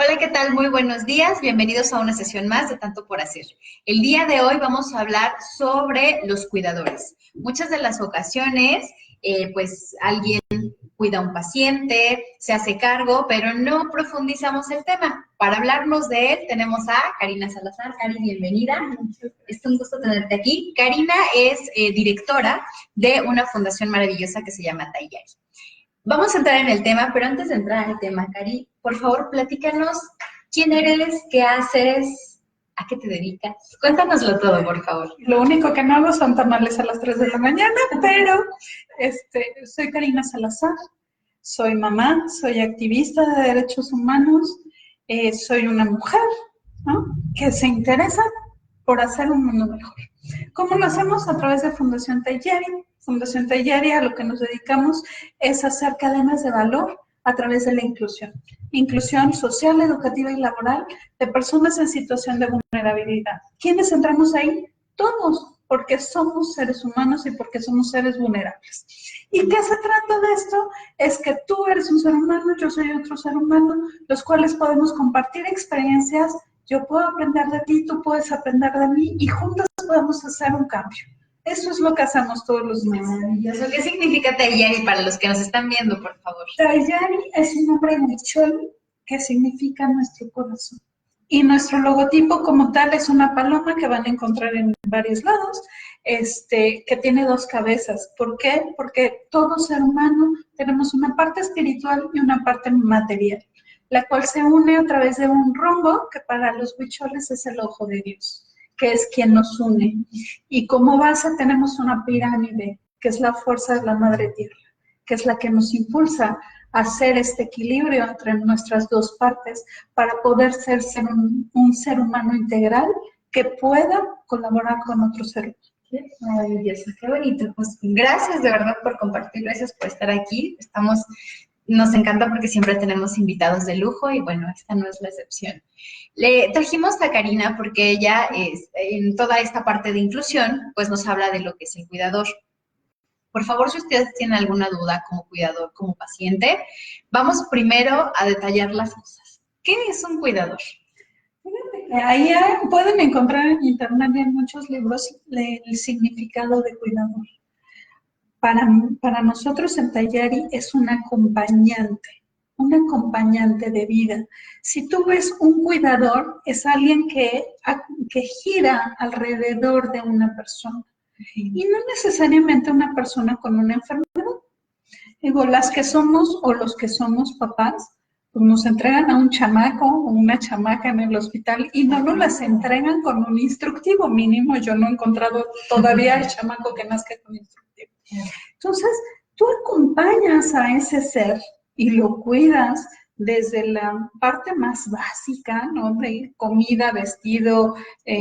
Hola, ¿qué tal? Muy buenos días. Bienvenidos a una sesión más de Tanto por Hacer. El día de hoy vamos a hablar sobre los cuidadores. Muchas de las ocasiones, pues alguien cuida a un paciente, se hace cargo, pero no profundizamos el tema. Para hablarnos de él tenemos a Karina Salazar. Cari, bienvenida. Es un gusto tenerte aquí. Karina es directora de una fundación maravillosa que se llama Tayari. Vamos a entrar en el tema, pero antes de entrar en el tema, Cari, por favor, platícanos quién eres, qué haces, a qué te dedicas. Cuéntanoslo todo, por favor. Lo único que no hago son tamales a las 3 de la mañana, pero soy Karina Salazar, soy mamá, soy activista de derechos humanos, soy una mujer, ¿no?, que se interesa por hacer un mundo mejor. ¿Cómo lo hacemos? A través de Fundación Tayari. Fundación Tayari, a lo que nos dedicamos es hacer cadenas de valor a través de la inclusión. Inclusión social, educativa y laboral de personas en situación de vulnerabilidad. ¿Quiénes entramos ahí? Todos, porque somos seres humanos y porque somos seres vulnerables. ¿Y qué se trata de esto? Es que tú eres un ser humano, yo soy otro ser humano, los cuales podemos compartir experiencias. Yo puedo aprender de ti, tú puedes aprender de mí y juntos podemos hacer un cambio. Eso es lo que hacemos todos los días. Maravilloso. ¿Qué significa Tayari para los que nos están viendo, por favor? Tayari es un nombre huichol que significa nuestro corazón. Y nuestro logotipo como tal es una paloma que van a encontrar en varios lados, que tiene dos cabezas. ¿Por qué? Porque todo ser humano tenemos una parte espiritual y una parte material, la cual se une a través de un rombo que para los huicholes es el ojo de Dios, que es quien nos une. Y como base tenemos una pirámide, que es la fuerza de la Madre Tierra, que es la que nos impulsa a hacer este equilibrio entre nuestras dos partes para poder ser un ser humano integral que pueda colaborar con otro ser humano. Qué maravilloso, qué bonito. Pues gracias de verdad por compartir, gracias por estar aquí. Nos encanta porque siempre tenemos invitados de lujo y bueno, esta no es la excepción. Le trajimos a Karina porque ella en toda esta parte de inclusión, pues nos habla de lo que es el cuidador. Por favor, si ustedes tienen alguna duda como cuidador, como paciente, vamos primero a detallar las cosas. ¿Qué es un cuidador? Ahí pueden encontrar en internet en muchos libros el significado de cuidador. Para nosotros en Tayari es un acompañante de vida. Si tú ves un cuidador, es alguien que gira alrededor de una persona. Y no necesariamente una persona con una enfermedad. Digo, las que somos o los que somos papás, pues nos entregan a un chamaco o una chamaca en el hospital y no nos las entregan con un instructivo mínimo. Yo no he encontrado todavía el chamaco que nazca con instructivo. Entonces, tú acompañas a ese ser y lo cuidas desde la parte más básica, ¿no?, de comida, vestido,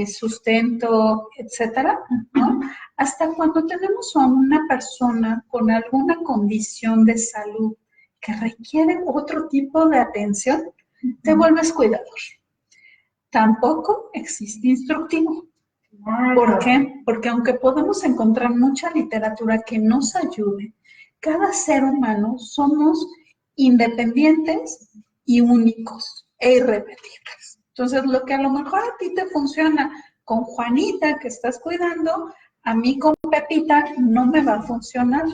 sustento, etcétera, ¿no?, hasta cuando tenemos a una persona con alguna condición de salud que requiere otro tipo de atención, te vuelves cuidador. Tampoco existe instructivo. ¿Por qué? Porque aunque podemos encontrar mucha literatura que nos ayude, cada ser humano somos independientes y únicos e irrepetibles. Entonces, lo que a lo mejor a ti te funciona con Juanita, que estás cuidando, a mí con Pepita no me va a funcionar.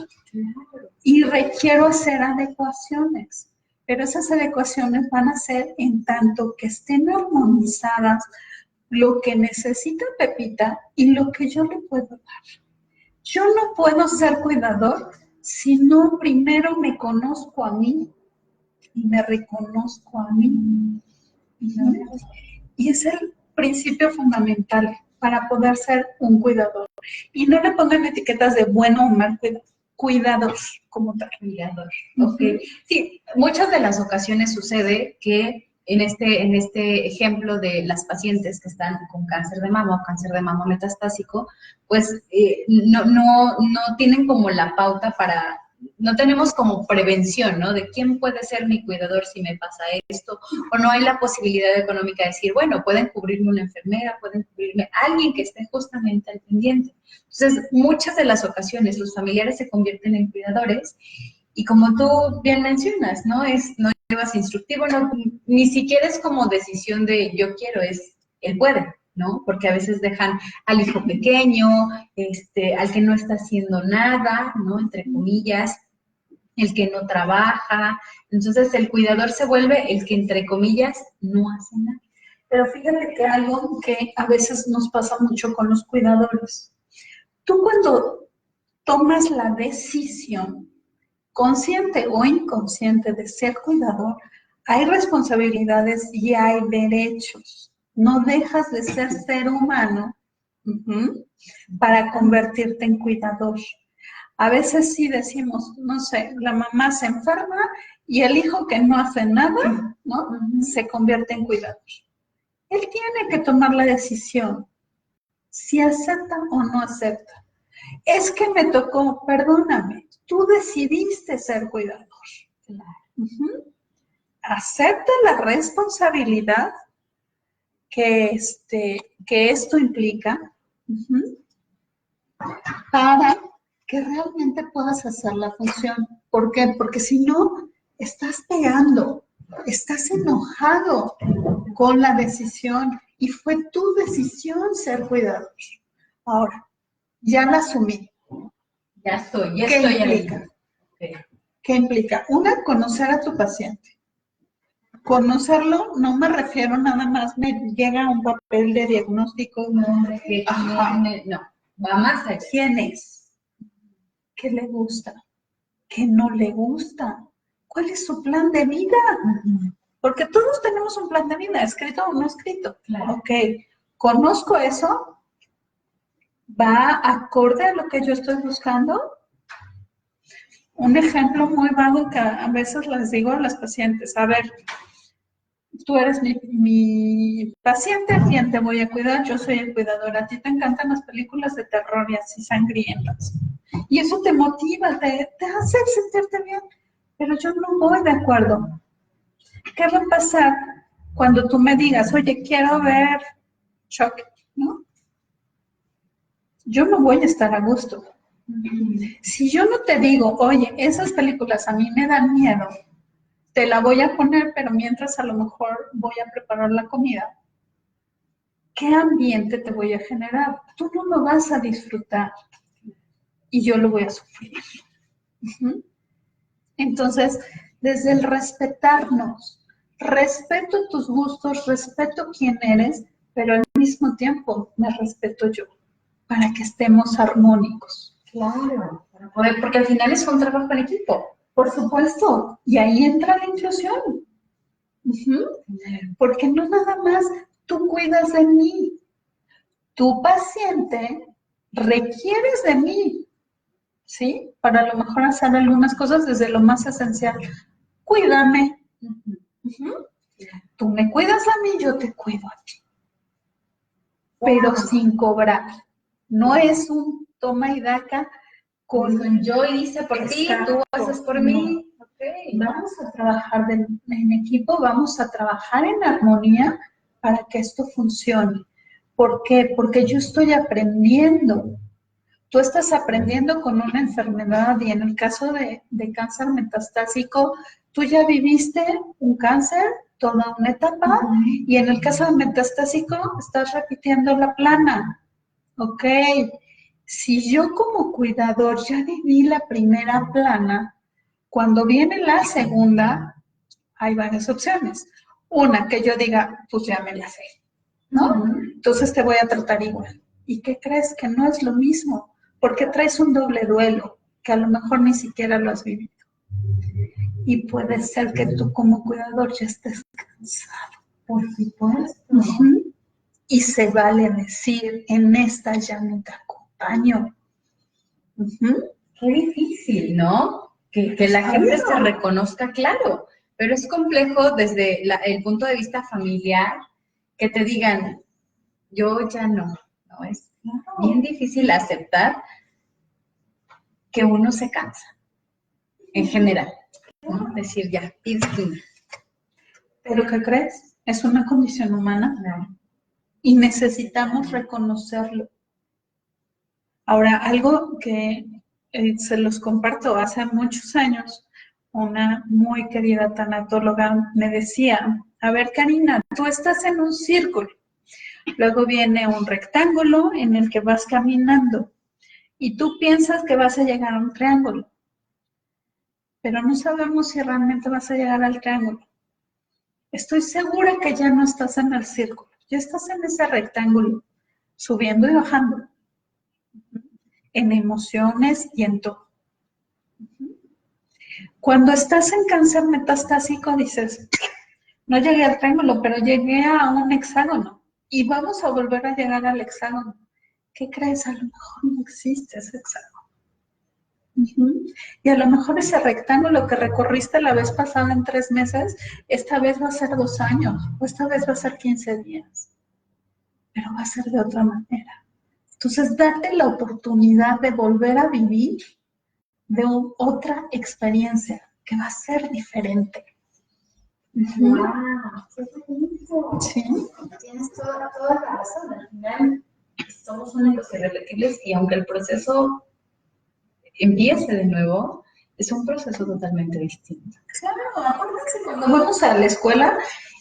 Y requiero hacer adecuaciones. Pero esas adecuaciones van a ser en tanto que estén armonizadas lo que necesita Pepita y lo que yo le puedo dar. Yo no puedo ser cuidador si no primero me conozco a mí y me reconozco a mí. Y es el principio fundamental para poder ser un cuidador. Y no le pongan etiquetas de bueno o mal cuidador como tal. Cuidador, ok. Sí, muchas de las ocasiones sucede que en este ejemplo de las pacientes que están con cáncer de mama o cáncer de mama metastásico, pues no tienen como la pauta no tenemos como prevención, ¿no? De quién puede ser mi cuidador si me pasa esto, o no hay la posibilidad económica de decir, bueno, pueden cubrirme una enfermera, pueden cubrirme alguien que esté justamente al pendiente. Entonces, muchas de las ocasiones los familiares se convierten en cuidadores y como tú bien mencionas, no es más instructivo, no, ni siquiera es como decisión de yo quiero, es él puede, ¿no? Porque a veces dejan al hijo pequeño, al que no está haciendo nada, ¿no? Entre comillas, el que no trabaja. Entonces el cuidador se vuelve el que, entre comillas, no hace nada. Pero fíjate que algo que a veces nos pasa mucho con los cuidadores. Tú cuando tomas la decisión, consciente o inconsciente, de ser cuidador, hay responsabilidades y hay derechos. No dejas de ser humano para convertirte en cuidador. A veces sí decimos, no sé, la mamá se enferma y el hijo que no hace nada, ¿no? Se convierte en cuidador. Él tiene que tomar la decisión si acepta o no acepta. Es que me tocó, perdóname, tú decidiste ser cuidador. Acepta la responsabilidad que esto implica para que realmente puedas hacer la función. ¿Por qué? Porque si no, estás pegando, estás enojado con la decisión y fue tu decisión ser cuidador. Ahora, ya la asumí. Ya estoy implica? ¿Qué implica? Una, conocer a tu paciente. Conocerlo, no me refiero nada más, me llega un papel de diagnóstico. No, va más allá. ¿Quién es? ¿Qué le gusta? ¿Qué no le gusta? ¿Cuál es su plan de vida? Porque todos tenemos un plan de vida, escrito o no escrito. Claro. Ok, conozco eso, va acorde a lo que yo estoy buscando. Un ejemplo muy vago que a veces les digo a las pacientes, a ver, tú eres mi paciente, a quien te voy a cuidar, yo soy el cuidador, a ti te encantan las películas de terror y así sangrientas. Y eso te motiva, te hace sentirte bien, pero yo no voy de acuerdo. ¿Qué va a pasar cuando tú me digas, oye, quiero ver Chuck, ¿no? Yo no voy a estar a gusto. Si yo no te digo, oye, esas películas a mí me dan miedo, te la voy a poner, pero mientras a lo mejor voy a preparar la comida, ¿qué ambiente te voy a generar? Tú no lo vas a disfrutar y yo lo voy a sufrir. Entonces, desde el respetarnos, respeto tus gustos, respeto quién eres, pero al mismo tiempo me respeto yo, para que estemos armónicos. Claro, porque al final es un trabajo en equipo. Por supuesto, y ahí entra la inclusión. Porque no nada más tú cuidas de mí, tu paciente requieres de mí, ¿sí? Para a lo mejor hacer algunas cosas desde lo más esencial. Cuídame. Tú me cuidas a mí, yo te cuido a ti. Pero sin cobrar. No es un toma y daca con yo hice por ti, tú haces por mí. Okay. Vamos a trabajar en equipo, vamos a trabajar en armonía para que esto funcione. ¿Por qué? Porque yo estoy aprendiendo. Tú estás aprendiendo con una enfermedad y en el caso de cáncer metastásico, tú ya viviste un cáncer, toda una etapa, y en el caso de metastásico estás repitiendo la plana. Ok, si yo como cuidador ya viví la primera plana, cuando viene la segunda, hay varias opciones. Una, que yo diga, pues ya me la sé, ¿no? Entonces te voy a tratar igual. ¿Y qué crees? Que no es lo mismo, porque traes un doble duelo, que a lo mejor ni siquiera lo has vivido. Y puede ser que tú como cuidador ya estés cansado. Por supuesto. Y se vale decir, en esta ya no te acompaño. Qué difícil, ¿no? Que la gente se reconozca, claro, pero es complejo desde el punto de vista familiar que te digan, yo ya no, ¿no? Es bien difícil aceptar que uno se cansa, en general, ¿no? Decir, ya, esquina. ¿Pero qué crees? Es una condición humana. Claro. Y necesitamos reconocerlo. Ahora, algo que se los comparto hace muchos años, una muy querida tanatóloga, me decía, a ver, Karina, tú estás en un círculo, luego viene un rectángulo en el que vas caminando y tú piensas que vas a llegar a un triángulo, pero no sabemos si realmente vas a llegar al triángulo. Estoy segura que ya no estás en el círculo, ya estás en ese rectángulo, subiendo y bajando, en emociones y en todo. Cuando estás en cáncer metastásico dices, no llegué al triángulo, pero llegué a un hexágono y vamos a volver a llegar al hexágono. ¿Qué crees? A lo mejor no existe ese hexágono. Y a lo mejor ese rectángulo que recorriste la vez pasada en 3 meses, esta vez va a ser 2 años, o esta vez va a ser 15 días, pero va a ser de otra manera. Entonces, date la oportunidad de volver a vivir de otra experiencia que va a ser diferente. ¡Wow! ¡Qué bonito! Sí. Tienes toda la razón. Al final, somos únicos y irrepetibles y aunque el proceso empiece de nuevo, es un proceso totalmente distinto. Claro, acuérdense cuando vamos a la escuela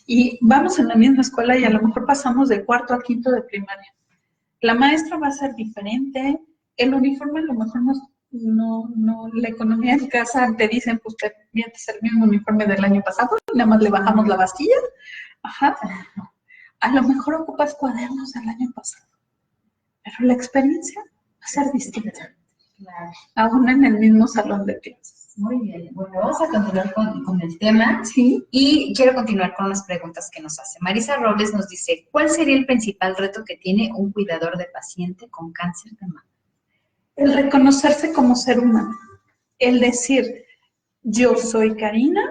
y vamos en la misma escuela y a lo mejor pasamos de 4 a 5 de primaria. La maestra va a ser diferente, el uniforme a lo mejor no, la economía en casa te dicen, pues te vienes el mismo uniforme del año pasado y nada más le bajamos la bastilla. Ajá. A lo mejor ocupas cuadernos del año pasado, pero la experiencia va a ser distinta. Claro. Aún en el mismo salón de clases. Muy bien. Bueno, vamos a continuar con el tema. Sí. Y quiero continuar con las preguntas que nos hace. Marisa Robles nos dice, ¿cuál sería el principal reto que tiene un cuidador de paciente con cáncer de mama? El reconocerse como ser humano. El decir, yo soy Karina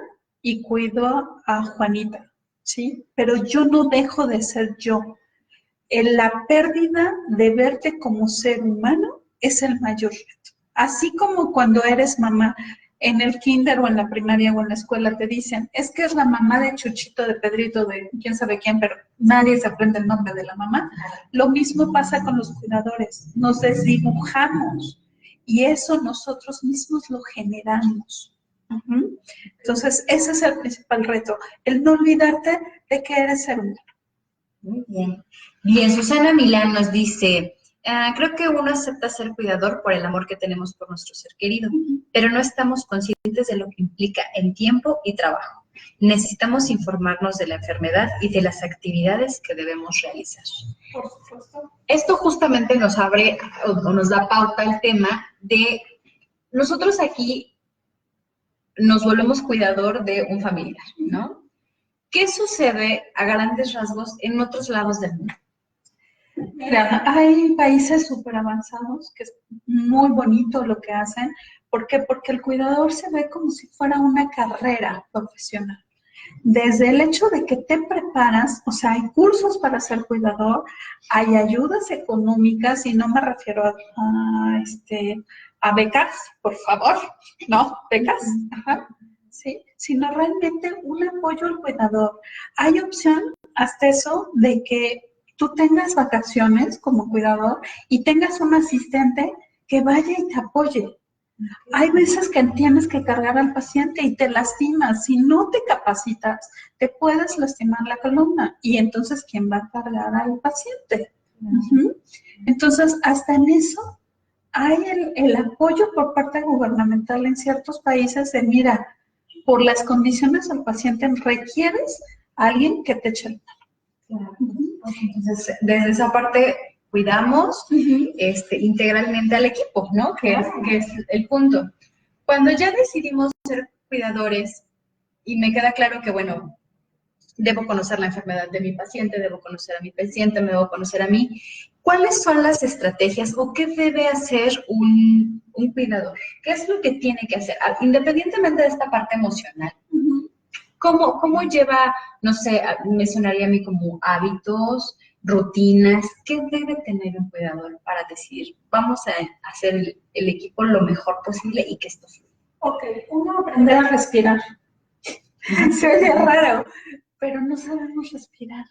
y cuido a Juanita, ¿sí? Pero yo no dejo de ser yo. La pérdida de verte como ser humano es el mayor reto. Así como cuando eres mamá, en el kinder o en la primaria o en la escuela te dicen, es que es la mamá de Chuchito, de Pedrito, de quién sabe quién, pero nadie se aprende el nombre de la mamá. Lo mismo pasa con los cuidadores, nos desdibujamos y eso nosotros mismos lo generamos. Entonces, ese es el principal reto, el no olvidarte de que eres ser humano. Muy bien. Bien, Susana Milán nos dice, creo que uno acepta ser cuidador por el amor que tenemos por nuestro ser querido, pero no estamos conscientes de lo que implica en tiempo y trabajo. Necesitamos informarnos de la enfermedad y de las actividades que debemos realizar. Por supuesto. Esto justamente nos abre o nos da pauta al tema de nosotros aquí nos volvemos cuidador de un familiar, ¿no? ¿Qué sucede a grandes rasgos en otros lados del mundo? Mira, hay países súper avanzados que es muy bonito lo que hacen. ¿Por qué? Porque el cuidador se ve como si fuera una carrera profesional. Desde el hecho de que te preparas, o sea, hay cursos para ser cuidador, hay ayudas económicas, y no me refiero a becas, por favor, no, becas, ajá, sí, sino realmente un apoyo al cuidador. Hay opción hasta eso de que tú tengas vacaciones como cuidador y tengas un asistente que vaya y te apoye. Hay veces que tienes que cargar al paciente y te lastimas. Si no te capacitas, te puedes lastimar la columna. Y entonces, ¿quién va a cargar al paciente? Entonces, hasta en eso hay el apoyo por parte gubernamental en ciertos países de, mira, por las condiciones del paciente requieres a alguien que te eche el mano. Entonces, desde esa parte cuidamos integralmente al equipo, ¿no? Que es el punto. Cuando ya decidimos ser cuidadores, y me queda claro que, bueno, debo conocer la enfermedad de mi paciente, debo conocer a mi paciente, me debo conocer a mí, ¿cuáles son las estrategias o qué debe hacer un cuidador? ¿Qué es lo que tiene que hacer? Independientemente de esta parte emocional. ¿Cómo lleva, no sé, me sonaría a mí como hábitos, rutinas? ¿Qué debe tener un cuidador para decir, vamos a hacer el equipo lo mejor posible y que esto fluya? Ok, uno aprender a respirar. Se oye raro, pero no sabemos respirar.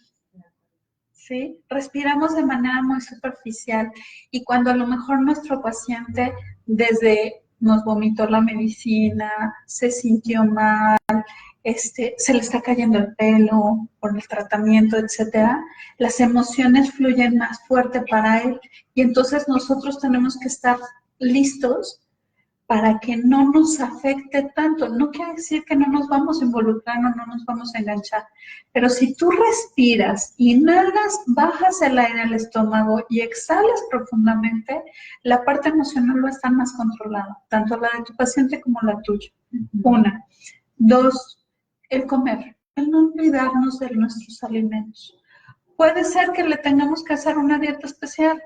¿Sí? Respiramos de manera muy superficial y cuando a lo mejor nuestro paciente desde nos vomitó la medicina, se sintió mal, se le está cayendo el pelo por el tratamiento, etcétera, las emociones fluyen más fuerte para él y entonces nosotros tenemos que estar listos para que no nos afecte tanto. No quiere decir que no nos vamos a involucrar o no nos vamos a enganchar, pero si tú respiras, inhalas, bajas el aire al estómago y exhalas profundamente, la parte emocional va a estar más controlada, tanto la de tu paciente como la tuya. Una. Dos, el comer, el no olvidarnos de nuestros alimentos. Puede ser que le tengamos que hacer una dieta especial,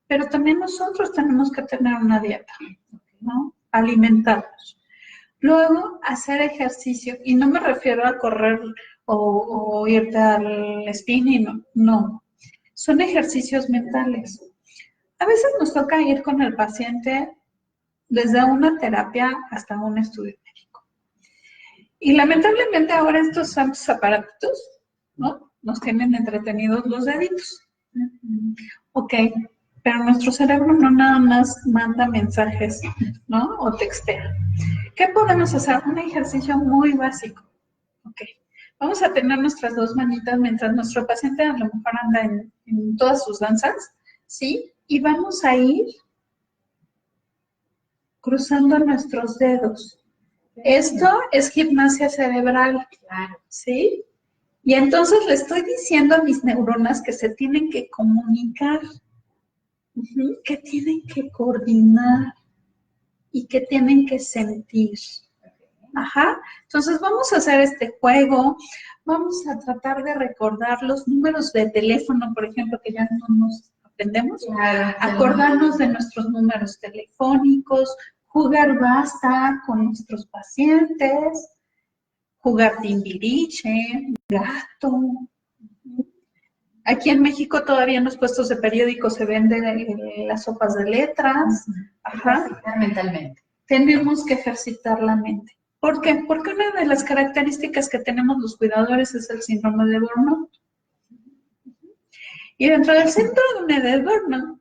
pero también nosotros tenemos que tener una dieta, ¿no? Alimentarnos. Luego, hacer ejercicio, y no me refiero a correr o irte al spinning, no. Son ejercicios mentales. A veces nos toca ir con el paciente desde una terapia hasta un estudio médico. Y lamentablemente ahora estos santos aparatos, ¿no? Nos tienen entretenidos los deditos. Ok, pero nuestro cerebro no nada más manda mensajes, ¿no? O textea. ¿Qué podemos hacer? Un ejercicio muy básico. Ok, vamos a tener nuestras dos manitas mientras nuestro paciente a lo mejor anda en todas sus danzas, ¿sí? Y vamos a ir cruzando nuestros dedos. Esto es gimnasia cerebral, ¿sí? Y entonces le estoy diciendo a mis neuronas que se tienen que comunicar, que tienen que coordinar y que tienen que sentir. Ajá. Entonces vamos a hacer este juego, vamos a tratar de recordar los números de teléfono, por ejemplo, que ya no nos aprendemos, acordarnos de nuestros números telefónicos, jugar basta con nuestros pacientes, jugar timbiriche, gato. Aquí en México todavía en los puestos de periódicos se venden las sopas de letras. Ajá. Mentalmente. Tenemos que ejercitar la mente. ¿Por qué? Porque una de las características que tenemos los cuidadores es el síndrome de burnout. Y dentro del síndrome de burnout,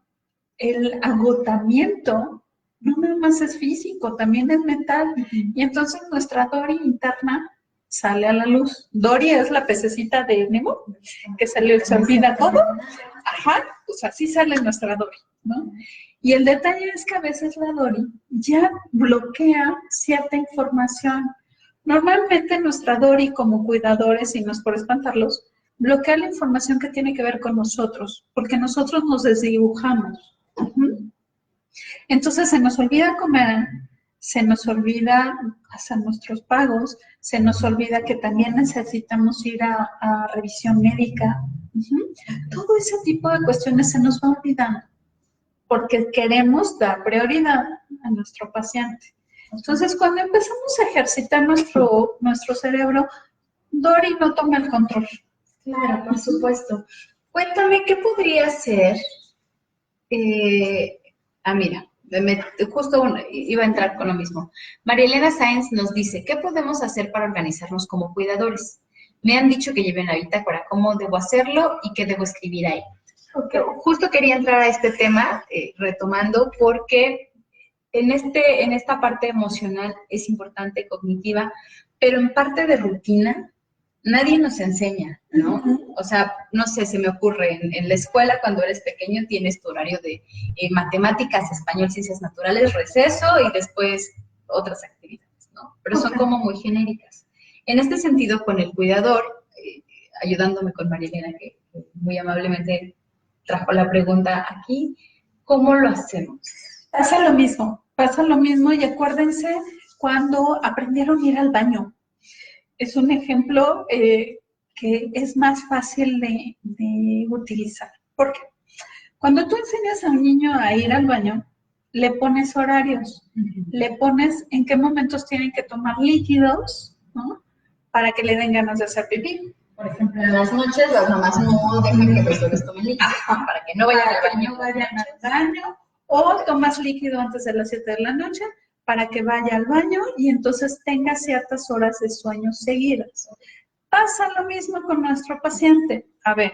el agotamiento no nada más es físico, también es mental. Y entonces nuestra Dory interna sale a la luz. Dory es la pececita de Nemo, que se le olvida todo. Ajá, pues así sale nuestra Dory, ¿no? Y el detalle es que a veces la Dory ya bloquea cierta información. Normalmente nuestra Dory como cuidadores, y no es por espantarlos, bloquea la información que tiene que ver con nosotros, porque nosotros nos desdibujamos. Entonces se nos olvida comer, se nos olvida hacer nuestros pagos, se nos olvida que también necesitamos ir a revisión médica. Todo ese tipo de cuestiones se nos va olvidando porque queremos dar prioridad a nuestro paciente. Entonces, cuando empezamos a ejercitar nuestro cerebro, Dory no toma el control. Claro, por supuesto. Cuéntame, ¿qué podría ser? Mira, justo iba a entrar con lo mismo. María Elena Sáenz nos dice, ¿qué podemos hacer para organizarnos como cuidadores? Me han dicho que lleven la bitácora, ¿cómo debo hacerlo y qué debo escribir ahí? Okay. Justo quería entrar a este tema, retomando, porque en esta parte emocional es importante, cognitiva, pero en parte de rutina, nadie nos enseña, ¿no? O sea, no sé, se me ocurre, en la escuela cuando eres pequeño tienes tu horario de matemáticas, español, ciencias naturales, receso y después otras actividades, ¿no? Pero son como muy genéricas. En este sentido, con el cuidador, ayudándome con María Elena, que muy amablemente trajo la pregunta aquí, ¿cómo lo hacemos? Pasa lo mismo y acuérdense cuando aprendieron a ir al baño. Es un ejemplo que es más fácil de utilizar. ¿Por qué? Cuando tú enseñas a un niño a ir al baño, le pones horarios, le pones en qué momentos tienen que tomar líquidos, ¿no? Para que le den ganas de hacer pipí. Por ejemplo, en las noches las mamás no dejan que los bebés tomen líquido, para que no vayan al baño. No vayan al baño, o tomas líquido antes de las 7 de la noche para que vaya al baño y entonces tenga ciertas horas de sueño seguidas. Pasa lo mismo con nuestro paciente. A ver,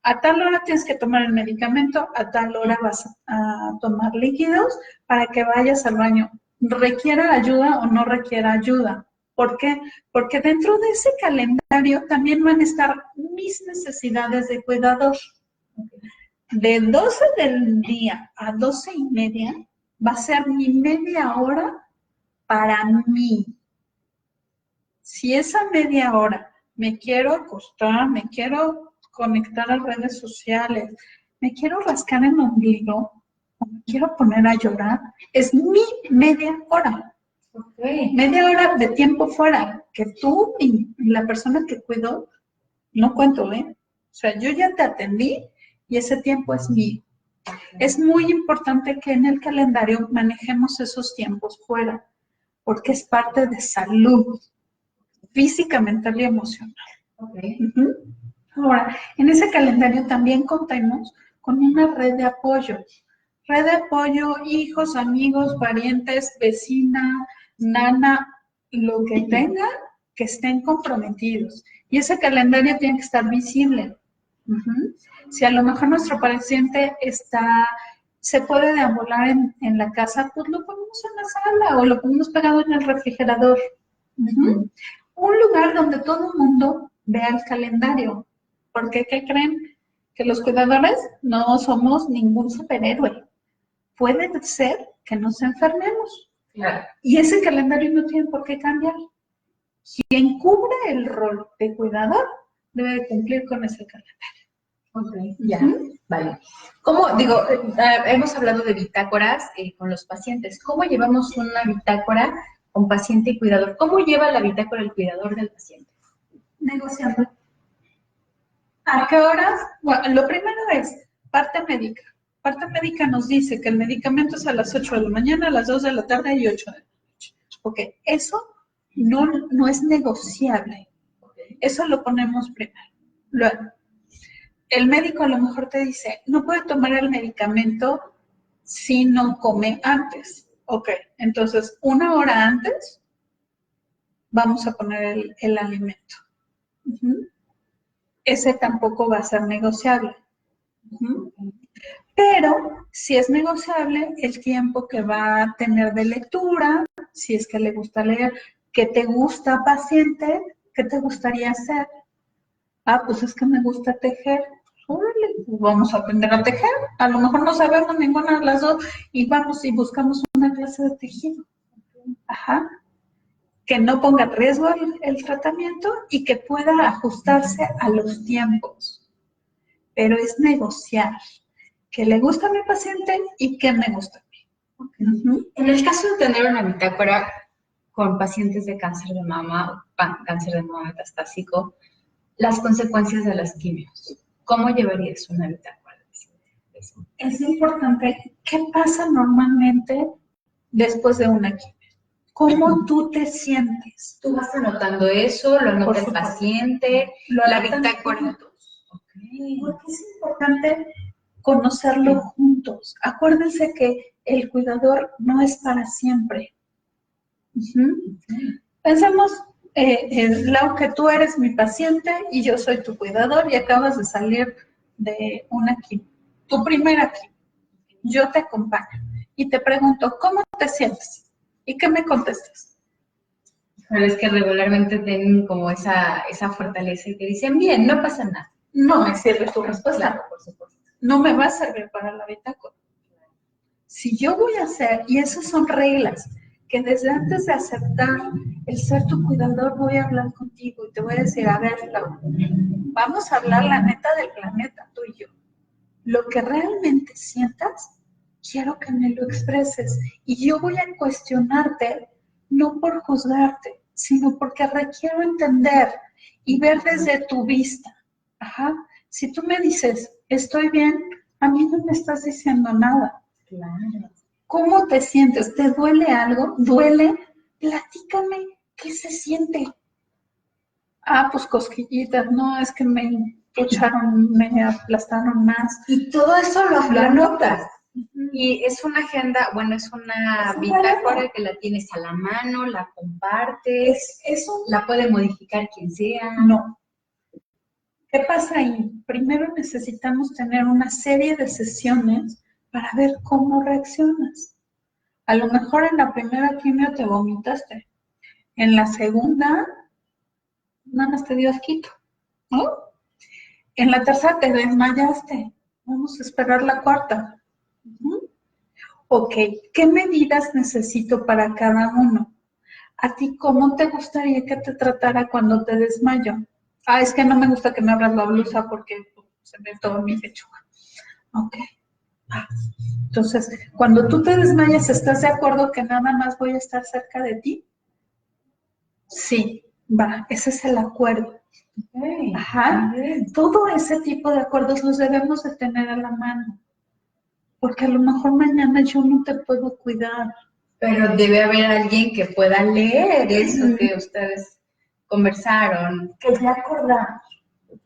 a tal hora tienes que tomar el medicamento, a tal hora vas a tomar líquidos para que vayas al baño. requiera ayuda o no requiera ayuda. ¿Por qué? Porque dentro de ese calendario también van a estar mis necesidades de cuidador. De 12 del día a 12:30 va a ser mi media hora para mí. Si esa media hora me quiero acostar, me quiero conectar a redes sociales, me quiero rascar el ombligo o me quiero poner a llorar, es mi media hora. Okay. Media hora de tiempo fuera, que tú y la persona que cuido, no cuento, ¿eh? O sea, yo ya te atendí y ese tiempo es mío. Okay. Es muy importante que en el calendario manejemos esos tiempos fuera, porque es parte de salud física, mental y emocional. Okay. Ahora, en ese calendario también contamos con una red de apoyo. Red de apoyo, hijos, amigos, parientes, vecina, nana, lo que tenga, que estén comprometidos. Y ese calendario tiene que estar visible. Si a lo mejor nuestro paciente se puede deambular en la casa, pues lo ponemos en la sala o lo ponemos pegado en el refrigerador. Un lugar donde todo el mundo vea el calendario. Porque, ¿qué creen? Que los cuidadores no somos ningún superhéroe. Puede ser que nos enfermemos. Claro. Y ese calendario no tiene por qué cambiar. Quien cubre el rol de cuidador debe cumplir con ese calendario. Ok, ya, vale. ¿Cómo, digo, hemos hablado de bitácoras con los pacientes? ¿Cómo llevamos una bitácora con paciente y cuidador? ¿Cómo lleva la bitácora el cuidador del paciente? Negociando. ¿A qué horas? Bueno, lo primero es parte médica. Parte médica nos dice que el medicamento es a las 8 de la mañana, a las 2 de la tarde y 8 de la noche. Ok, eso no es negociable. Eso lo ponemos primero. Luego, el médico a lo mejor te dice, no puede tomar el medicamento si no come antes. Ok, entonces 1 hora antes vamos a poner el alimento. Ese tampoco va a ser negociable. Pero si es negociable el tiempo que va a tener de lectura, si es que le gusta leer, ¿qué te gusta, paciente? ¿Qué te gustaría hacer? Ah, pues es que me gusta tejer. Órale, pues vamos a aprender a tejer. A lo mejor no sabemos ninguna de las dos y vamos y buscamos una clase de tejido. Ajá. Que no ponga en riesgo el tratamiento y que pueda ajustarse a los tiempos. Pero es negociar. ¿Qué le gusta a mi paciente y qué me gusta a mí? Okay. En el caso de tener una bitácora con pacientes de cáncer de mama, cáncer de mama metastásico, las consecuencias de las quimios, ¿cómo llevarías una bitácora? Es importante, ¿qué pasa normalmente después de una quimio? ¿Cómo tú te sientes? Tú vas anotando eso, lo anota el paciente, la bitácora. Okay. Porque es importante conocerlo juntos. Acuérdense que el cuidador no es para siempre. Pensemos, Lau, que tú eres mi paciente y yo soy tu cuidador y acabas de salir de una quimio, tu primera quimio. Yo te acompaño y te pregunto, ¿cómo te sientes? ¿Y qué me contestas? Pero es que regularmente tienen como esa fortaleza y te dicen, bien, no pasa nada. No me sirve tu respuesta. Claro, por supuesto. No me va a servir para la bitácora. Si yo voy a hacer, y esas son reglas, que desde antes de aceptar el ser tu cuidador voy a hablar contigo y te voy a decir, a ver, Lau, vamos a hablar la neta del planeta, tú y yo. Lo que realmente sientas, quiero que me lo expreses. Y yo voy a cuestionarte, no por juzgarte, sino porque requiero entender y ver desde tu vista. Ajá. Si tú me dices, estoy bien, a mí no me estás diciendo nada. Claro. ¿Cómo te sientes? ¿Te duele algo? ¿Duele? Platícame, ¿qué se siente? Ah, pues cosquillitas, no, es que me pucharon, me aplastaron más. Y todo eso lo anotas. Y es una agenda, bueno, es una bitácora que la tienes a la mano, la compartes, la puede modificar quien sea. No. ¿Qué pasa ahí? Primero necesitamos tener una serie de sesiones para ver cómo reaccionas. A lo mejor en la primera quimio te vomitaste, en la segunda nada más te dio asquito, ¿no? En la tercera te desmayaste, vamos a esperar la cuarta. Ok, ¿qué medidas necesito para cada uno? ¿A ti cómo te gustaría que te tratara cuando te desmayo? Ah, es que no me gusta que me abras la blusa porque se ve todo mi pechuga. Ok. Entonces, cuando tú te desmayas, ¿estás de acuerdo que nada más voy a estar cerca de ti? Sí, va, ese es el acuerdo. Okay. Ajá. Todo ese tipo de acuerdos los debemos de tener a la mano. Porque a lo mejor mañana yo no te puedo cuidar. Pero debe haber alguien que pueda leer eso que ustedes conversaron. Que ya acordamos.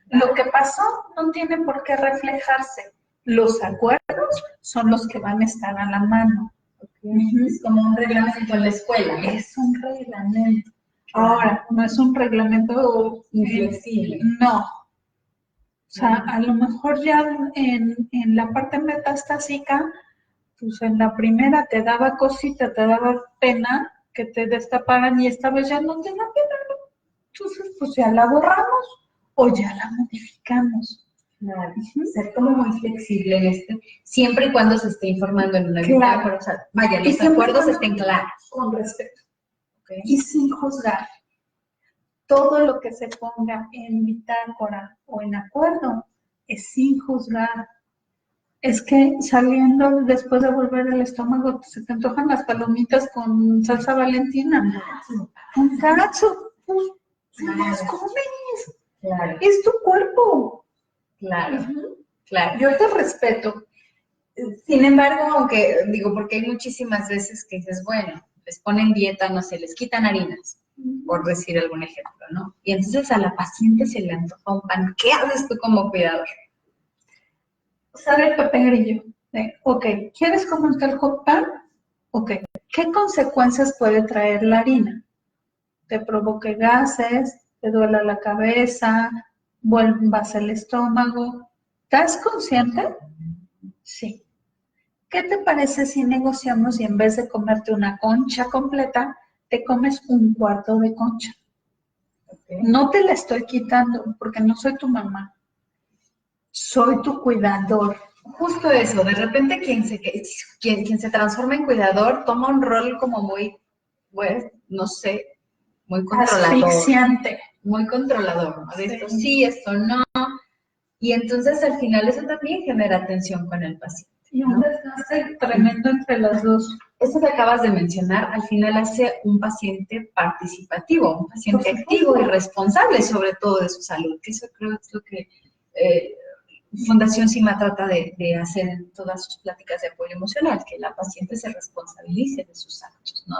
Lo que pasó no tiene por qué reflejarse. Los acuerdos son los que van a estar a la mano. Okay. Es como un reglamento en la escuela. Es un reglamento. Ahora, no es un reglamento inflexible. No. O sea, a lo mejor ya en la parte metastásica, pues en la primera te daba cosita, te daba pena que te destaparan y esta vez ya no te da pena, ¿no? Entonces, pues ya la borramos o ya la modificamos. Claro, ser como muy flexible en siempre y cuando se esté informando en una bitácora, o sea, vaya, los acuerdos estén claros. Con respeto. Okay. Y sin juzgar. Todo lo que se ponga en bitácora o en acuerdo es sin juzgar. Es que saliendo después de volver el estómago, se te antojan las palomitas con salsa Valentina. Un cacho, pues, las comes. Claro. Es tu cuerpo. Claro, claro. Yo te respeto. Sin embargo, aunque digo, porque hay muchísimas veces que dices, bueno, les ponen dieta, no sé, les quitan harinas, por decir algún ejemplo, ¿no? Y entonces a la paciente se le antoja un pan. ¿Qué haces tú como cuidador? Sale el Pepe Grillo. Ok, ¿quieres comerte el hot pan? Ok, ¿qué consecuencias puede traer la harina? Te provoque gases, te duela la cabeza, vuelvas el estómago. ¿Estás consciente? Sí. ¿Qué te parece si negociamos y en vez de comerte una concha completa, te comes un cuarto de concha? Okay. No te la estoy quitando porque no soy tu mamá. Soy tu cuidador. Justo eso, de repente quien se transforma en cuidador toma un rol como muy, pues, no sé, muy controlador. Asfixiante. Muy controlador, ¿no? De esto sí, esto no. Y entonces al final eso también genera tensión con el paciente. Y un desgaste tremendo entre los dos. Esto que acabas de mencionar, al final hace un paciente participativo, un paciente activo y responsable sobre todo de su salud, que eso creo es lo que Fundación CIMA trata de hacer en todas sus pláticas de apoyo emocional, que la paciente se responsabilice de sus actos, ¿no?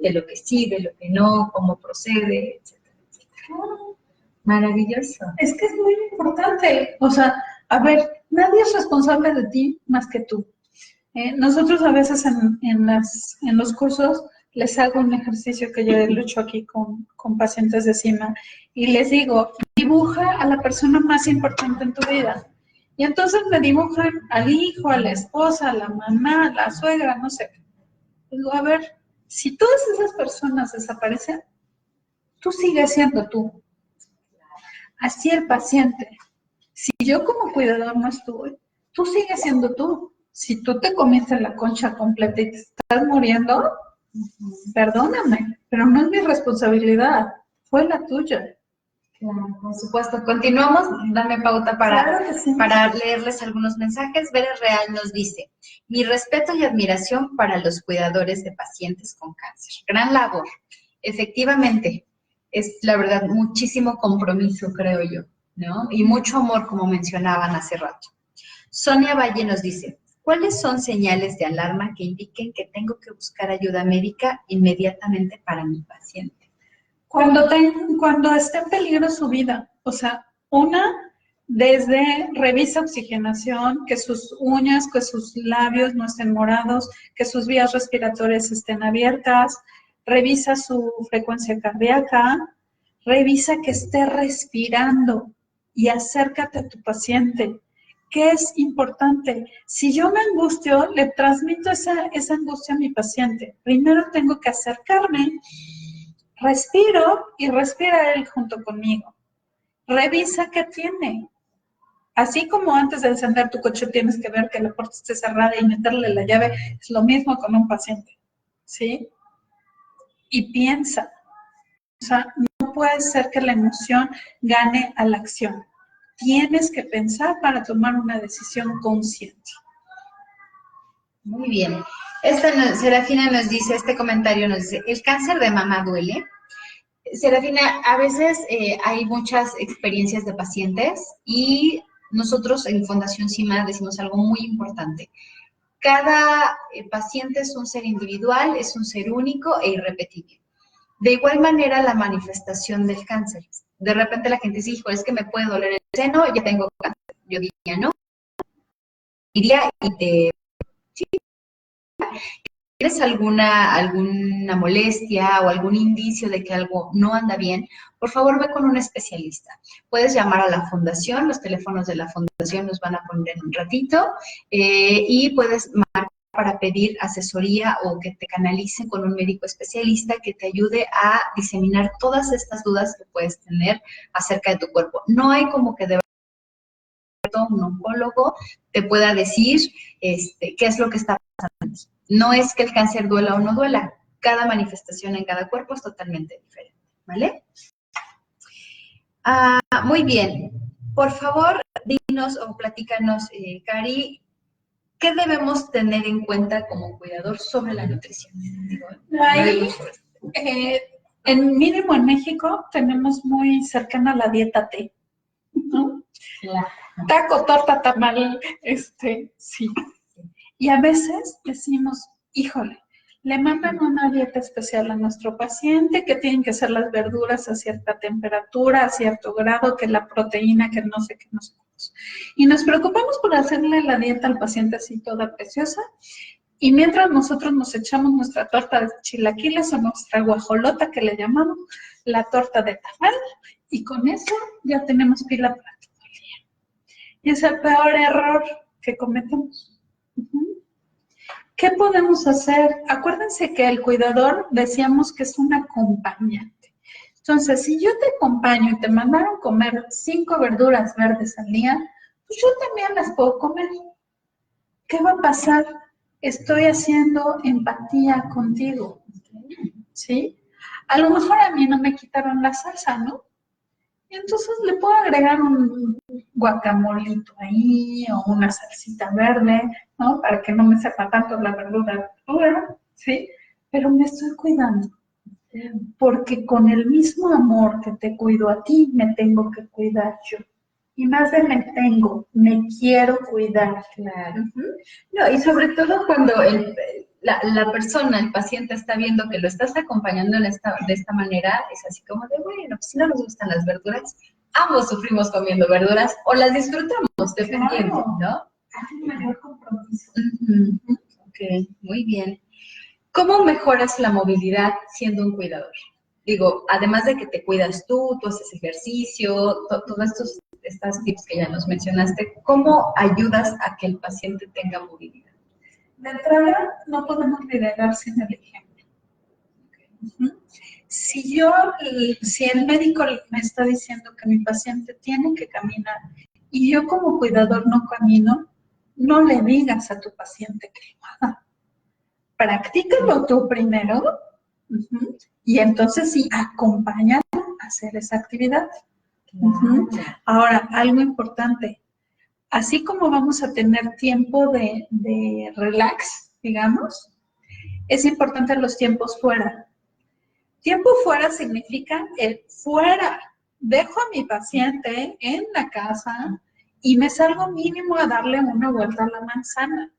De lo que sí, de lo que no, cómo procede, etcétera, etcétera. Maravilloso. Es que es muy importante. O sea, a ver, nadie es responsable de ti más que tú. Nosotros a veces en los cursos les hago un ejercicio que yo he hecho aquí con pacientes de CIMA y les digo, dibuja a la persona más importante en tu vida. Y entonces me dibujan al hijo, a la esposa, a la mamá, a la suegra, no sé. Digo, a ver, si todas esas personas desaparecen, tú sigues siendo tú. Así el paciente. Si yo como cuidador no estuve, tú sigues siendo tú. Si tú te comiste la concha completa y te estás muriendo, perdóname, pero no es mi responsabilidad, fue la tuya. Claro, por supuesto. Continuamos, dame pauta para leerles algunos mensajes. Vera Real nos dice, mi respeto y admiración para los cuidadores de pacientes con cáncer. Gran labor. Efectivamente, es la verdad muchísimo compromiso, creo yo, ¿no? Y mucho amor, como mencionaban hace rato. Sonia Valle nos dice, ¿cuáles son señales de alarma que indiquen que tengo que buscar ayuda médica inmediatamente para mi paciente? Cuando esté en peligro su vida, o sea, desde revisa oxigenación, que sus uñas, que sus labios no estén morados, que sus vías respiratorias estén abiertas, revisa su frecuencia cardíaca, revisa que esté respirando y acércate a tu paciente. ¿qué es importante? Si yo me angustio, le transmito esa angustia a mi paciente. Primero tengo que acercarme, respiro y respira él junto conmigo. Revisa qué tiene. Así como antes de encender tu coche tienes que ver que la puerta esté cerrada y meterle la llave, es lo mismo con un paciente, ¿sí? Y piensa, o sea, no puede ser que la emoción gane a la acción. Tienes que pensar para tomar una decisión consciente. Muy bien. Serafina nos dice, este comentario nos dice, ¿el cáncer de mama duele? Serafina, a veces hay muchas experiencias de pacientes y nosotros en Fundación CIMA decimos algo muy importante. Cada paciente es un ser individual, es un ser único e irrepetible. De igual manera, la manifestación del cáncer. De repente la gente dice, hijo, es que me puede doler el seno, ya tengo cáncer. Yo diría, no. Iría y te... ¿Tienes alguna molestia o algún indicio de que algo no anda bien? Por favor, ve con un especialista. Puedes llamar a la fundación, los teléfonos de la fundación los van a poner en un ratito, y puedes marcar para pedir asesoría o que te canalice con un médico especialista que te ayude a diseminar todas estas dudas que puedes tener acerca de tu cuerpo. No hay como que de un oncólogo te pueda decir qué es lo que está pasando. No es que el cáncer duela o no duela. Cada manifestación en cada cuerpo es totalmente diferente, ¿vale? Muy bien. Por favor, dinos o platícanos, Cari, ¿qué debemos tener en cuenta como cuidador sobre la nutrición? Ahí, en mínimo en México, tenemos muy cercana la dieta T, ¿no? Claro. Taco, torta, tamal, sí. Y a veces decimos, híjole, le mandan una dieta especial a nuestro paciente, que tienen que ser las verduras a cierta temperatura, a cierto grado, que la proteína, que no sé qué, no sé qué. Y nos preocupamos por hacerle la dieta al paciente así toda preciosa, y mientras nosotros nos echamos nuestra torta de chilaquiles o nuestra guajolota, que le llamamos, la torta de tamal, y con eso ya tenemos pila para todo el día. Y es el peor error que cometemos. ¿Qué podemos hacer? Acuérdense que el cuidador decíamos que es un acompañante. Entonces, si yo te acompaño y te mandaron comer 5 verduras verdes al día, pues yo también las puedo comer. ¿Qué va a pasar? Estoy haciendo empatía contigo, ¿sí? A lo mejor a mí no me quitaron la salsa, ¿no? Y entonces le puedo agregar un guacamolito ahí o una salsita verde, ¿no? Para que no me sepa tanto la verdura dura, ¿sí? Pero me estoy cuidando. Porque con el mismo amor que te cuido a ti, me tengo que cuidar yo. Y más de me quiero cuidar. Claro. No, y sobre todo cuando la persona, el paciente está viendo que lo estás acompañando de esta manera, es así como de, bueno, pues si no nos gustan las verduras, ambos sufrimos comiendo verduras o las disfrutamos, dependiendo, Claro. ¿no? Hay un mayor compromiso. Ok, muy bien. ¿Cómo mejoras la movilidad siendo un cuidador? Digo, además de que te cuidas tú haces ejercicio, todos estos tips que ya nos mencionaste, ¿cómo ayudas a que el paciente tenga movilidad? De entrada, no podemos liderar sin el ejemplo. Si el médico me está diciendo que mi paciente tiene que caminar y yo como cuidador no camino, no le digas a tu paciente que lo haga. Practícalo tú primero y entonces sí, acompáñalo a hacer esa actividad. Ahora, algo importante, así como vamos a tener tiempo de relax, digamos, es importante los tiempos fuera. Tiempo fuera significa fuera. Dejo a mi paciente en la casa y me salgo mínimo a darle una vuelta a la manzana,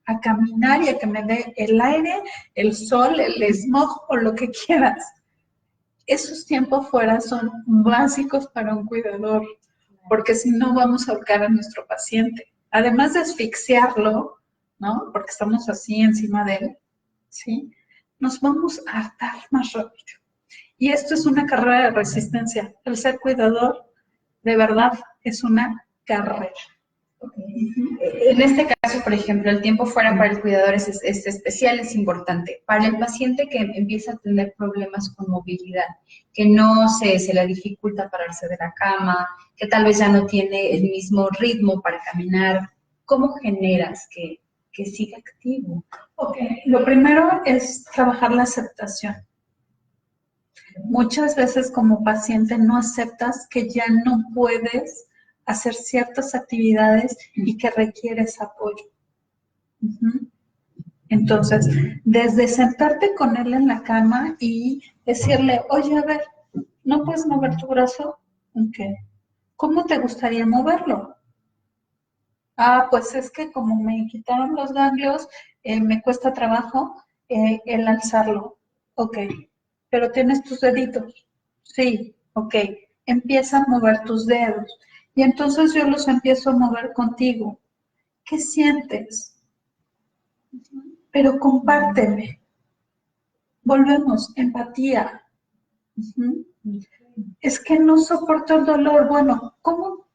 a caminar y a que me dé el aire, el sol, el smog o lo que quieras. Esos tiempos fuera son básicos para un cuidador, porque si no vamos a ahorcar a nuestro paciente. Además de asfixiarlo, ¿no? Porque estamos así encima de él, ¿sí? Nos vamos a hartar más rápido. Y esto es una carrera de resistencia. El ser cuidador, de verdad, es una carrera. Ok. En este caso, por ejemplo, el tiempo fuera para el cuidador es especial, es importante. Para el paciente que empieza a tener problemas con movilidad, que no se le dificulta pararse de la cama, que tal vez ya no tiene el mismo ritmo para caminar, ¿cómo generas que siga activo? Ok, lo primero es trabajar la aceptación. Muchas veces como paciente no aceptas que ya no puedes hacer ciertas actividades y que requieres apoyo. Entonces, desde sentarte con él en la cama y decirle, oye, a ver, ¿no puedes mover tu brazo? Ok. ¿Cómo te gustaría moverlo? Ah, pues es que como me quitaron los ganglios, me cuesta trabajo el alzarlo. Ok. Pero tienes tus deditos. Sí, ok. Empieza a mover tus dedos. Y entonces yo los empiezo a mover contigo. ¿Qué sientes? Pero compárteme. Volvemos, empatía. Es que no soporto el dolor. Bueno, ¿cómo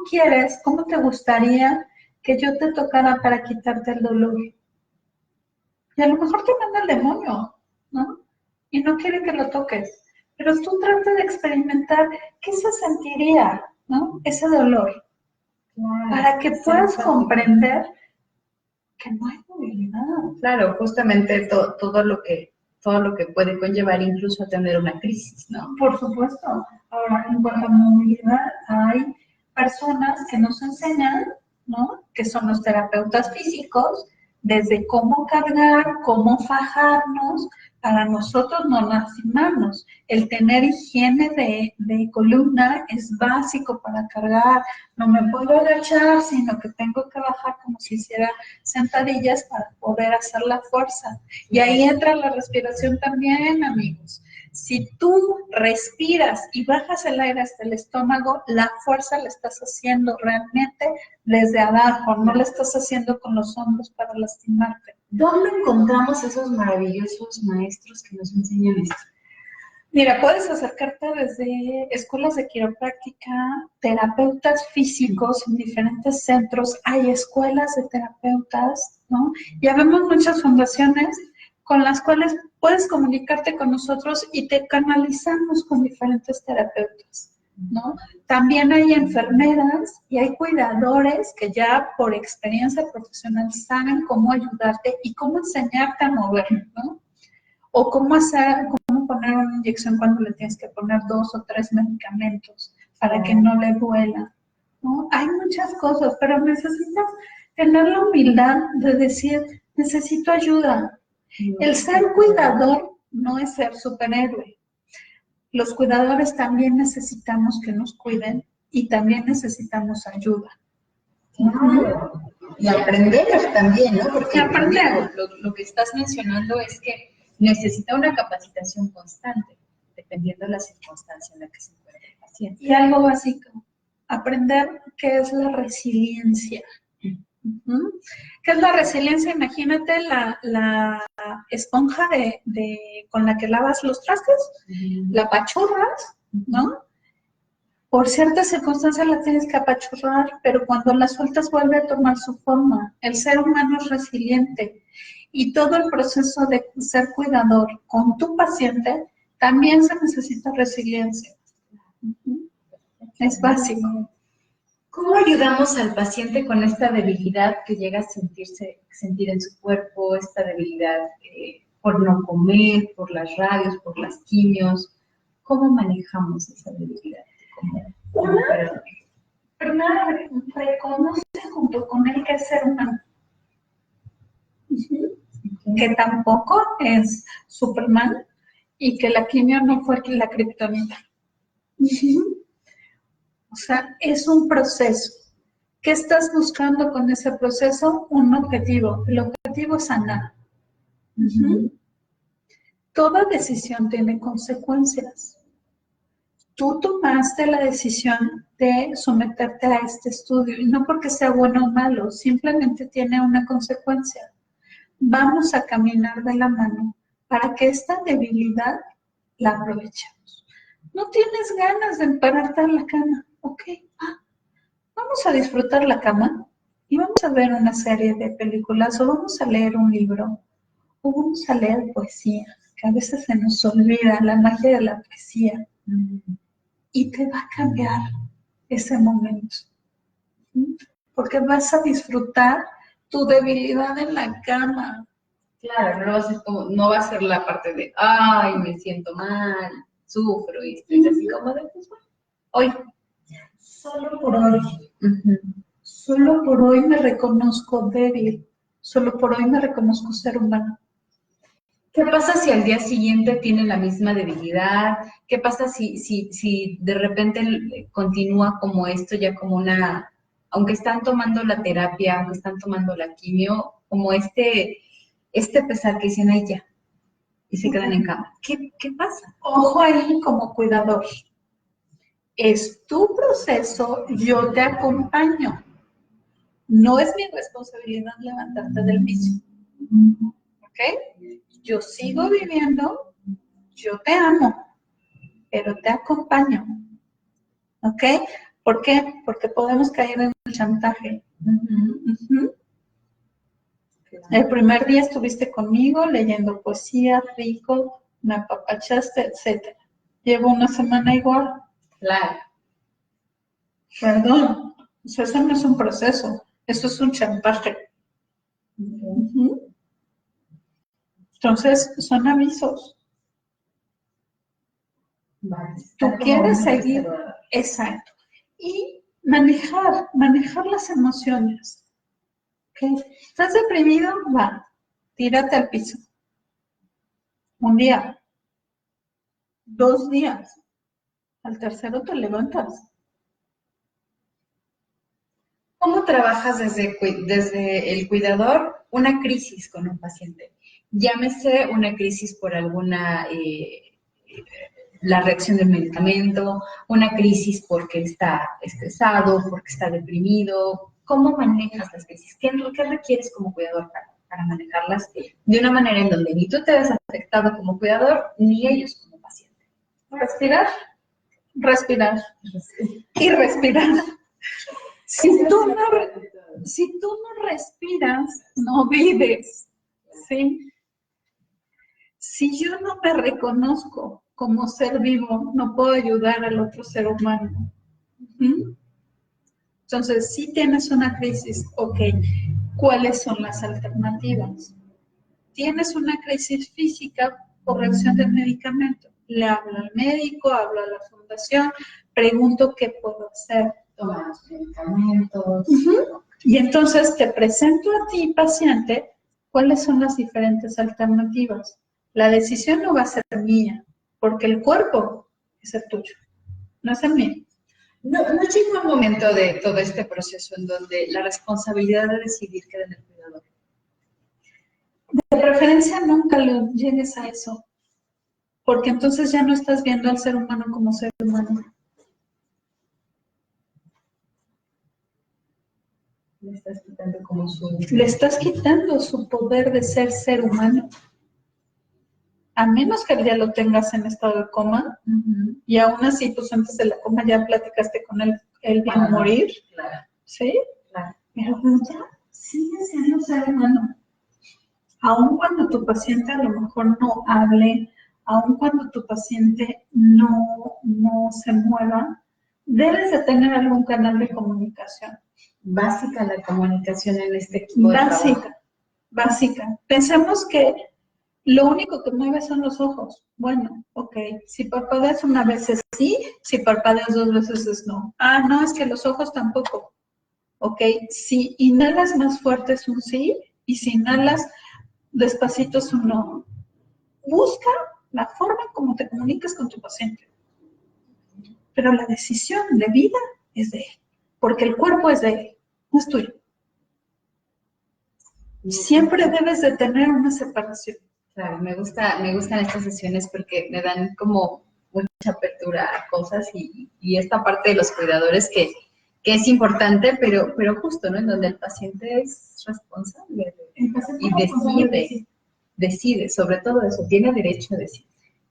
quieres, cómo te gustaría que yo te tocara para quitarte el dolor? Y a lo mejor te manda el demonio, ¿no? Y no quiere que lo toques. Pero tú trata de experimentar qué se sentiría, ¿no? Ese dolor. Para que puedas comprender que no hay movilidad. Claro, justamente todo lo que puede conllevar incluso a tener una crisis, ¿no? Por supuesto. Ahora, en cuanto a movilidad, hay personas que nos enseñan, ¿no? Que son los terapeutas físicos, desde cómo cargar, cómo fajarnos, para nosotros no lastimarnos. El tener higiene de columna es básico para cargar. No me puedo agachar, sino que tengo que bajar como si hiciera sentadillas para poder hacer la fuerza. Y ahí entra la respiración también, amigos. Si tú respiras y bajas el aire hasta el estómago, la fuerza la estás haciendo realmente desde abajo, no la estás haciendo con los hombros para lastimarte. ¿Dónde encontramos esos maravillosos maestros que nos enseñan esto? Mira, puedes acercarte desde escuelas de quiropráctica, terapeutas físicos en diferentes centros, hay escuelas de terapeutas, ¿no? Ya vemos muchas fundaciones con las cuales puedes comunicarte con nosotros y te canalizamos con diferentes terapeutas, ¿no? También hay enfermeras y hay cuidadores que ya por experiencia profesional saben cómo ayudarte y cómo enseñarte a mover, ¿no? O cómo poner una inyección cuando le tienes que poner 2 o 3 medicamentos para que no le duela, ¿no? Hay muchas cosas, pero necesitas tener la humildad de decir, necesito ayuda. El ser cuidador no es ser superhéroe. Los cuidadores también necesitamos que nos cuiden y también necesitamos ayuda. Claro. Y aprender también, ¿no? Porque aprender. Lo que estás mencionando es que necesita una capacitación constante, dependiendo de la circunstancia en la que se encuentre el paciente. Y algo básico, aprender qué es la resiliencia. ¿Qué es la resiliencia? Imagínate la esponja con la que lavas los trastes, la apachurras, ¿no? Por ciertas circunstancias la tienes que apachurrar, pero cuando la sueltas vuelve a tomar su forma. El ser humano es resiliente y todo el proceso de ser cuidador con tu paciente también se necesita resiliencia. Es básico. ¿Cómo ayudamos al paciente con esta debilidad que llega a sentir en su cuerpo, esta debilidad por no comer, por las radios, por las quimios? ¿Cómo manejamos esa debilidad? Primero reconoce junto con él que es ser humano. Que tampoco es Superman y que la quimio no fue la kriptonita. O sea, es un proceso. ¿Qué estás buscando con ese proceso? Un objetivo. El objetivo es sanar. Toda decisión tiene consecuencias. Tú tomaste la decisión de someterte a este estudio, y no porque sea bueno o malo, simplemente tiene una consecuencia. Vamos a caminar de la mano para que esta debilidad la aprovechemos. No tienes ganas de pararte a la cama, ok, vamos a disfrutar la cama y vamos a ver una serie de películas o vamos a leer un libro o vamos a leer poesía, que a veces se nos olvida la magia de la poesía y te va a cambiar ese momento. Porque vas a disfrutar tu debilidad en la cama. Claro, no va a ser como, no va a ser la parte de, ay, me siento mal, sufro y estoy así como de, pues bueno, hoy, Solo por hoy. Solo por hoy me reconozco débil. Solo por hoy me reconozco ser humano. ¿Qué pasa si al día siguiente tiene la misma debilidad? ¿Qué pasa si de repente continúa como esto, ya como una, aunque están tomando la terapia, aunque están tomando la quimio, como este pesar que dicen, ay, ya, y se quedan en cama? ¿Qué pasa? Ojo ahí como cuidador. Es tu proceso, yo te acompaño. No es mi responsabilidad levantarte del piso. ¿Ok? Yo sigo viviendo, yo te amo, pero te acompaño. ¿Ok? ¿Por qué? Porque podemos caer en el chantaje. El primer día estuviste conmigo leyendo poesía, rico, me apapachaste, etc. Llevo una semana igual. Claro. Perdón, o sea, eso no es un proceso, eso es un chantaje. Entonces, son avisos. Vale. Tú quieres seguir, exacto. Y manejar las emociones. ¿Okay? ¿Estás deprimido? Va, tírate al piso. Un día, 2 días, al tercero te levantas. ¿Cómo trabajas desde el cuidador una crisis con un paciente? Llámese una crisis por alguna, la reacción del medicamento, una crisis porque está estresado, porque está deprimido. ¿Cómo manejas las crisis? ¿Qué requieres como cuidador para manejarlas de una manera en donde ni tú te ves afectado como cuidador, ni ellos como paciente? Respirar, respirar y respirar. Si tú no respiras, no vives, ¿sí? Si yo no me reconozco como ser vivo, no puedo ayudar al otro ser humano. Entonces, si tienes una crisis, ok, ¿cuáles son las alternativas? Tienes una crisis física por reacción del medicamento. Le hablo al médico, hablo a la fundación, pregunto qué puedo hacer. Tomar los medicamentos. Y entonces te presento a ti, paciente, cuáles son las diferentes alternativas. La decisión no va a ser mía, porque el cuerpo es el tuyo, no es el mío. No llega un momento de todo este proceso en donde la responsabilidad de decidir queda en el cuidador. De preferencia nunca lo llegues a eso, porque entonces ya no estás viendo al ser humano como ser humano. Le estás quitando como Le estás quitando su poder de ser humano. A menos que ya lo tengas en estado de coma, y aún así, pues antes de la coma ya platicaste con él va a morir, claro. ¿sí? Claro. Pero ya sigue siendo ser humano. Aun cuando tu paciente a lo mejor no hable, aun cuando tu paciente no se mueva, debes de tener algún canal de comunicación. Básica la comunicación en este equipo de trabajo. Básica. Pensemos que lo único que mueve son los ojos. Bueno, ok, si parpadeas una vez es sí, si parpadeas 2 veces es no. Ah, no, es que los ojos tampoco. Ok, si inhalas más fuerte es un sí, y si inhalas despacito es un no. Busca la forma como te comunicas con tu paciente. Pero la decisión de vida es de él, porque el cuerpo es de él, no es tuyo. Siempre debes de tener una separación. Claro, me gustan estas sesiones porque me dan como mucha apertura a cosas y esta parte de los cuidadores que es importante, pero justo, ¿no? En donde el paciente es responsable y decide, sobre todo eso, tiene derecho a decidir.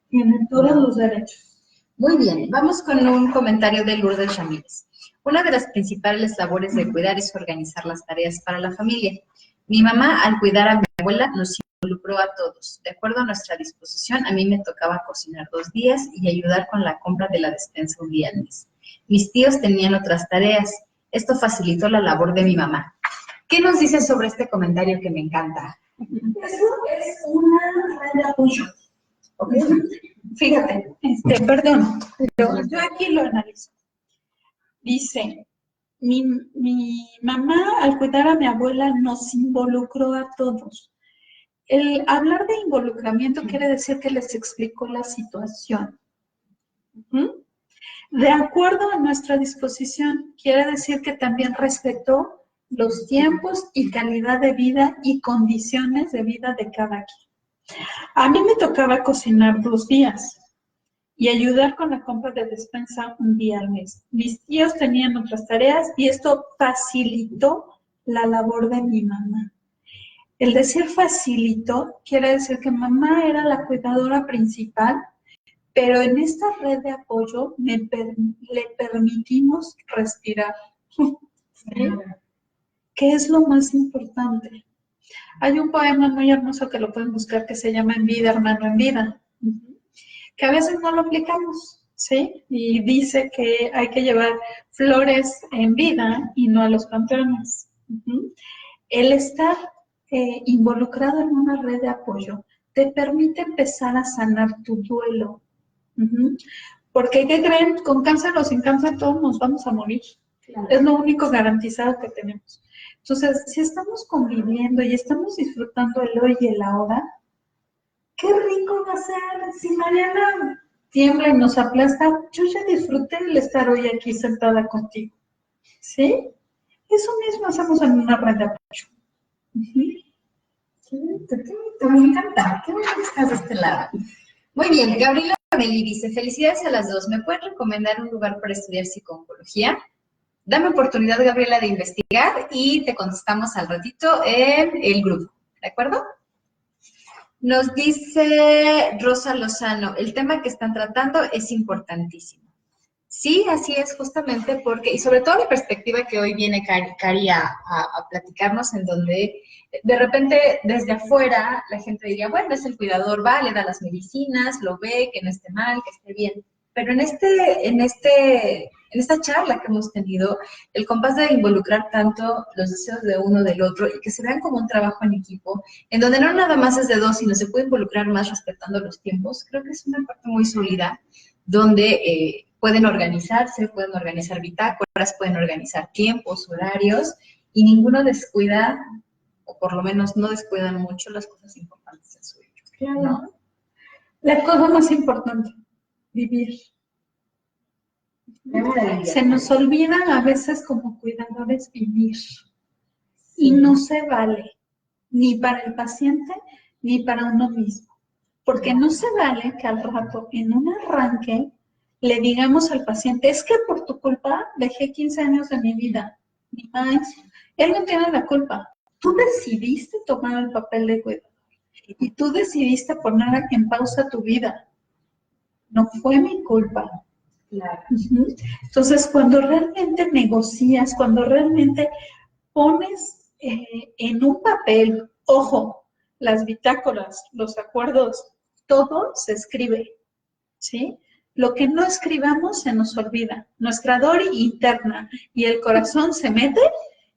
Tiene todos los derechos. Muy bien, vamos con un comentario de Lourdes Ramírez. Una de las principales labores de cuidar es organizar las tareas para la familia. Mi mamá, al cuidar a mi abuela, nos involucró a todos. De acuerdo a nuestra disposición, a mí me tocaba cocinar 2 días y ayudar con la compra de la despensa un día al mes. Mis tíos tenían otras tareas. Esto facilitó la labor de mi mamá. ¿Qué nos dices sobre este comentario que me encanta? Eso es una red de apoyo. ¿Okay? Fíjate, perdón, pero yo aquí lo analizo. Dice, mi mamá al cuidar a mi abuela nos involucró a todos. El hablar de involucramiento quiere decir que les explicó la situación. De acuerdo a nuestra disposición, quiere decir que también respetó los tiempos y calidad de vida y condiciones de vida de cada quien. A mí me tocaba cocinar 2 días y ayudar con la compra de despensa un día al mes. Mis tíos tenían otras tareas y esto facilitó la labor de mi mamá. El decir facilitó quiere decir que mamá era la cuidadora principal, pero en esta red de apoyo le permitimos respirar. ¿Sí? ¿Qué es lo más importante? Hay un poema muy hermoso que lo pueden buscar que se llama En vida, hermano, en vida, que a veces no lo aplicamos, ¿sí? Y dice que hay que llevar flores en vida y no a los panteones. El estar involucrado en una red de apoyo te permite empezar a sanar tu duelo. Porque, ¿qué creen? Con cáncer o sin cáncer todos nos vamos a morir. Claro. Es lo único garantizado que tenemos. Entonces, si estamos conviviendo y estamos disfrutando el hoy y el ahora, qué rico va a ser. Si mañana tiembla y nos aplasta, yo ya disfruté el estar hoy aquí sentada contigo. ¿Sí? Eso mismo hacemos en una red de apoyo. Me encanta. Qué bueno que estás de este lado. Muy bien, Gabriela Meli dice, felicidades a las dos. ¿Me puedes recomendar un lugar para estudiar psicología? Dame oportunidad, Gabriela, de investigar y te contestamos al ratito en el grupo, ¿de acuerdo? Nos dice Rosa Lozano, el tema que están tratando es importantísimo. Sí, así es, justamente porque, y sobre todo la perspectiva que hoy viene Cari a platicarnos, en donde de repente desde afuera la gente diría, bueno, es el cuidador, va, le da las medicinas, lo ve, que no esté mal, que esté bien. Pero en esta charla que hemos tenido, el compás de involucrar tanto los deseos de uno del otro y que se vean como un trabajo en equipo, en donde no nada más es de dos, sino se puede involucrar más respetando los tiempos, creo que es una parte muy sólida, donde pueden organizarse, pueden organizar bitácoras, pueden organizar tiempos, horarios, y ninguno descuida, o por lo menos no descuidan mucho las cosas importantes en su vida. Claro. ¿No? La cosa más importante, vivir. Se nos olvida a veces como cuidadores vivir. Y no se vale, ni para el paciente, ni para uno mismo. Porque no se vale que al rato, en un arranque, le digamos al paciente, es que por tu culpa dejé 15 años de mi vida. Ni más. Él no tiene la culpa. Tú decidiste tomar el papel de cuidador. Y tú decidiste poner en pausa tu vida. No fue mi culpa. Claro. Entonces, cuando realmente negocias, cuando realmente pones en un papel, ojo, las bitácoras, los acuerdos, todo se escribe, ¿sí? Lo que no escribamos se nos olvida. Nuestra dor interna y el corazón se mete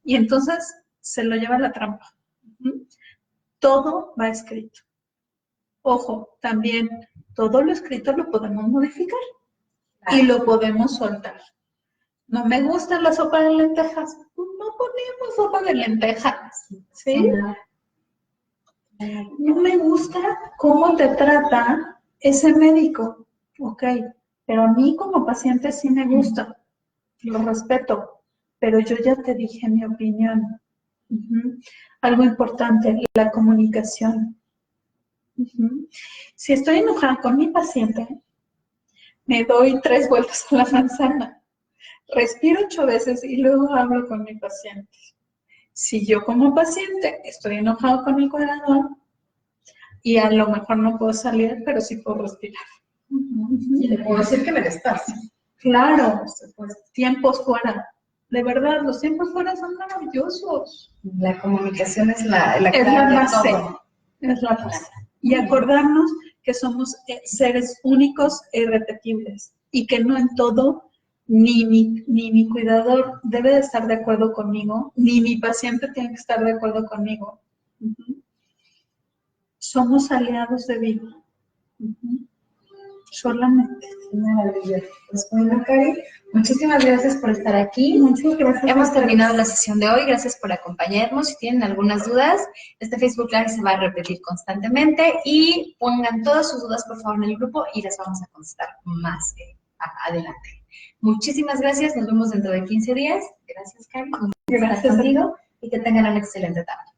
y entonces se lo lleva a la trampa. Todo va escrito. Ojo, también todo lo escrito lo podemos modificar y lo podemos soltar. No me gusta la sopa de lentejas, pues no ponemos sopa de lentejas, ¿sí? No me gusta cómo te trata ese médico, ok, pero a mí como paciente sí me gusta, lo respeto, pero yo ya te dije mi opinión. Algo importante, la comunicación. Si estoy enojada con mi paciente, me doy 3 vueltas a la manzana, respiro 8 veces y luego hablo con mi paciente. Si yo como paciente estoy enojado con mi cuidador y a lo mejor no puedo salir, pero sí puedo respirar. Y le puedo decir que me despacio. Claro, tiempos fuera. De verdad, los tiempos fuera son maravillosos. La comunicación es la Es la clave de base. todo. Es la base. Y acordarnos que somos seres únicos e irrepetibles y que no en todo ni mi cuidador debe de estar de acuerdo conmigo, ni mi paciente tiene que estar de acuerdo conmigo. Ujú. Somos aliados de vida. Ujú. Solamente. Maravilloso. Pues bueno, Cari, muchísimas gracias por estar aquí. Muchas gracias. Hemos terminado la sesión de hoy. Gracias por acompañarnos. Si tienen algunas dudas, este Facebook Live se va a repetir constantemente y pongan todas sus dudas, por favor, en el grupo y las vamos a contestar más adelante. Muchísimas gracias. Nos vemos dentro de 15 días. Gracias, Cari. Gracias contigo y que tengan una excelente tarde.